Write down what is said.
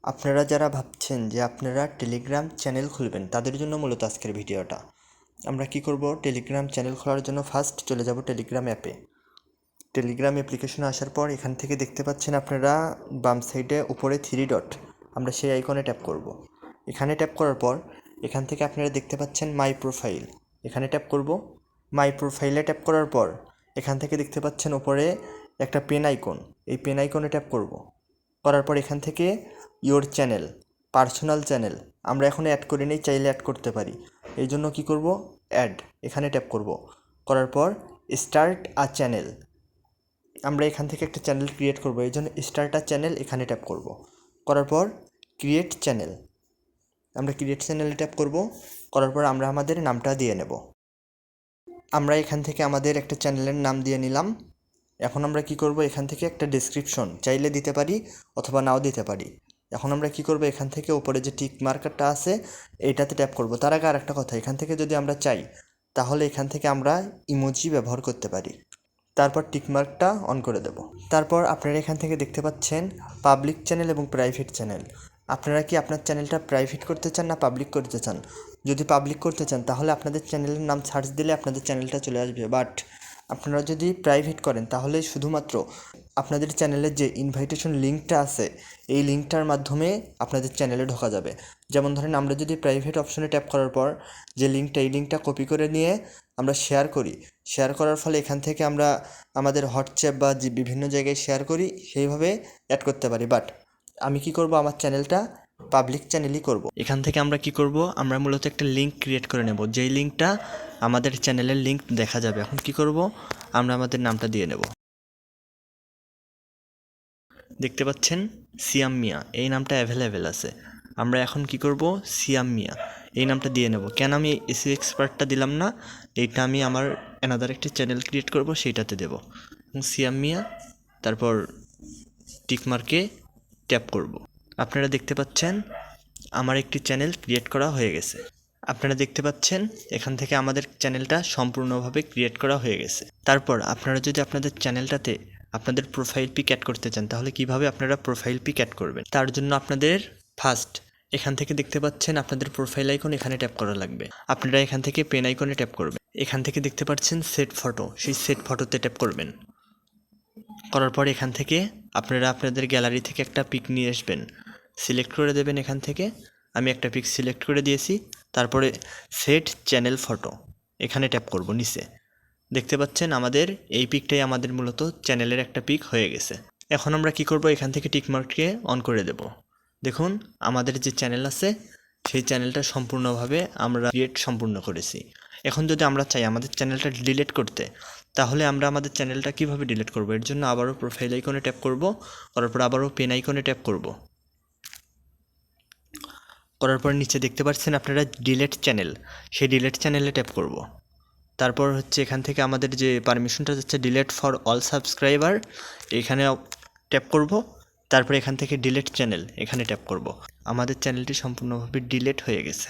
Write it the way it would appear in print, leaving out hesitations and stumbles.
আপনারা যারা ভাবছেন যে আপনারা টেলিগ্রাম চ্যানেল খুলবেন তাদের জন্য মূলত আজকের ভিডিওটা। আমরা কি করব, টেলিগ্রাম চ্যানেল খোলার জন্য ফার্স্ট চলে যাব টেলিগ্রাম অ্যাপে। টেলিগ্রাম অ্যাপ্লিকেশনে আসার পর এখান থেকে দেখতে পাচ্ছেন আপনারা বাম সাইডে উপরে 3 ডট, আমরা সেই আইকনে ট্যাপ করব। এখানে ট্যাপ করার পর এখান থেকে আপনারা দেখতে পাচ্ছেন মাই প্রোফাইল, এখানে ট্যাপ করব। মাই প্রোফাইলে ট্যাপ করার পর এখান থেকে দেখতে পাচ্ছেন উপরে একটা পেন আইকন, এই পেন আইকনে ট্যাপ করব। করার পর এখান থেকে ইওর চ্যানেল, পার্সোনাল চ্যানেল আমরা এখন অ্যাড করে নিই, চাইলে অ্যাড করতে পারি। এই জন্য কী করব, অ্যাড, এখানে ট্যাপ করব। করার পর স্টার্ট আ চ্যানেল, আমরা এখান থেকে একটা চ্যানেল ক্রিয়েট করব, এই জন্য স্টার্ট আ চ্যানেল এখানে ট্যাপ করব। করার পর ক্রিয়েট চ্যানেল, আমরা ক্রিয়েট চ্যানেলে ট্যাপ করব। করার পর আমরা আমাদের নামটা দিয়ে নেব। আমরা এখান থেকে আমাদের একটা চ্যানেলের নাম দিয়ে নিলাম। এখন আমরা কি করব, এখান থেকে একটা ডেসক্রিপশন চাইলে দিতে পারি অথবা নাও দিতে পারি। এখন আমরা কি করব, এখান থেকে উপরে যে টিক মার্কারটা আছে এইটাতে ট্যাপ করব। তার আগে আরেকটা কথা, এখান থেকে যদি আমরা চাই তাহলে এখান থেকে আমরা ইমোজি ব্যবহার করতে পারি। তারপর টিকমার্কটা অন করে দেব। তারপর আপনারা এখান থেকে দেখতে পাচ্ছেন পাবলিক চ্যানেল এবং প্রাইভেট চ্যানেল। আপনারা কি আপনার চ্যানেলটা প্রাইভেট করতে চান না পাবলিক করতে চান? যদি পাবলিক করতে চান তাহলে আপনাদের চ্যানেলের নাম সার্চ দিলে আপনাদের চ্যানেলটা চলে আসবে। বাট আপনারা যদি প্রাইভেট করেন তাহলে শুধুমাত্র আপনাদের চ্যানেলের যে ইনভাইটেশন লিঙ্কটা আছে এই লিঙ্কটার মাধ্যমে আপনাদের চ্যানেলে ঢোকা যাবে। যেমন ধরেন আমরা যদি প্রাইভেট অপশনে ট্যাপ করার পর যে লিঙ্কটা, এই লিঙ্কটা কপি করে নিয়ে আমরা শেয়ার করি, শেয়ার করার ফলে এখান থেকে আমরা আমাদের হোয়াটসঅ্যাপ বা যে বিভিন্ন জায়গায় শেয়ার করি সেইভাবে অ্যাড করতে পারি। বাট আমি কি করব, আমার চ্যানেলটা পাবলিক চ্যানেলই করব। এখান থেকে আমরা কি করব, আমরা মূলত একটা লিঙ্ক ক্রিয়েট করে নেব, যেই লিঙ্কটা আমাদের চ্যানেলের লিঙ্ক দেখা যাবে। এখন কি করব, আমরা আমাদের নামটা দিয়ে নেব। দেখতে পাচ্ছেন সিয়াম মিয়া, এই নামটা অ্যাভেলেবেল আছে। আমরা এখন কি করব, সিয়াম মিয়া এই নামটা দিয়ে নেব। কেন আমি এসি এক্সপার্টটা দিলাম না, এইটা আমি আমার অ্যানাদার একটি চ্যানেল ক্রিয়েট করব সেইটাতে দেব। সিয়াম মিয়া, তারপর টিকমার্কে ট্যাপ করব। আপনারা দেখতে পাচ্ছেন আমার একটি চ্যানেল ক্রিয়েট করা হয়ে গেছে। আপনারা দেখতে পাচ্ছেন এখান থেকে আমাদের চ্যানেলটা সম্পূর্ণভাবে ক্রিয়েট করা হয়ে গেছে। তারপর আপনারা যদি আপনাদের চ্যানেলটাতে আপনাদের প্রোফাইল পিক অ্যাড করতে চান তাহলে কিভাবে আপনারা প্রোফাইল পিক অ্যাড করবেন, তার জন্য আপনাদের ফার্স্ট এখান থেকে দেখতে পাচ্ছেন আপনাদের প্রোফাইল আইকন, এখানে ট্যাপ করা লাগবে। আপনারা এখান থেকে পেন আইকনে ট্যাপ করবেন। এখান থেকে দেখতে পাচ্ছেন সেট ফটো, সেই সেট ফটোতে ট্যাপ করবেন। করার পর এখান থেকে আপনারা আপনাদের গ্যালারি থেকে একটা পিক নিয়ে আসবেন, সিলেক্ট করে দেবেন। এখান থেকে আমি একটা পিক সিলেক্ট করে দিয়েছি। তারপরে সেট চ্যানেল ফটো, এখানে ট্যাপ করব। নিচে দেখতে পাচ্ছেন আমাদের এই পিকটাই আমাদের মূলত চ্যানেলের একটা পিক হয়ে গেছে। এখন আমরা কি করব, এখান থেকে টিকমার্ককে অন করে দেব। দেখুন আমাদের যে চ্যানেল আছে সেই চ্যানেলটা সম্পূর্ণভাবে আমরা ক্রিয়েট সম্পূর্ণ করেছি। এখন যদি আমরা চাই আমাদের চ্যানেলটা ডিলিট করতে, তাহলে আমরা আমাদের চ্যানেলটা কিভাবে ডিলিট করব, এর জন্য আবারও প্রোফাইল আইকনে ট্যাপ করব। করার পর আবারও পেন আইকনে ট্যাপ করব। করার পর নিচে দেখতে পাচ্ছেন আপনারা ডিলিট চ্যানেল, সেই ডিলিট চ্যানেলে ট্যাপ করব। তারপর হচ্ছে এখান থেকে আমাদের যে পারমিশনটা যাচ্ছে ডিলিট ফর অল সাবস্ক্রাইবার, এখানে ট্যাপ করব। তারপর এখান থেকে ডিলিট চ্যানেল, এখানে ট্যাপ করব। আমাদের চ্যানেলটি সম্পূর্ণভাবে ডিলিট হয়ে গেছে।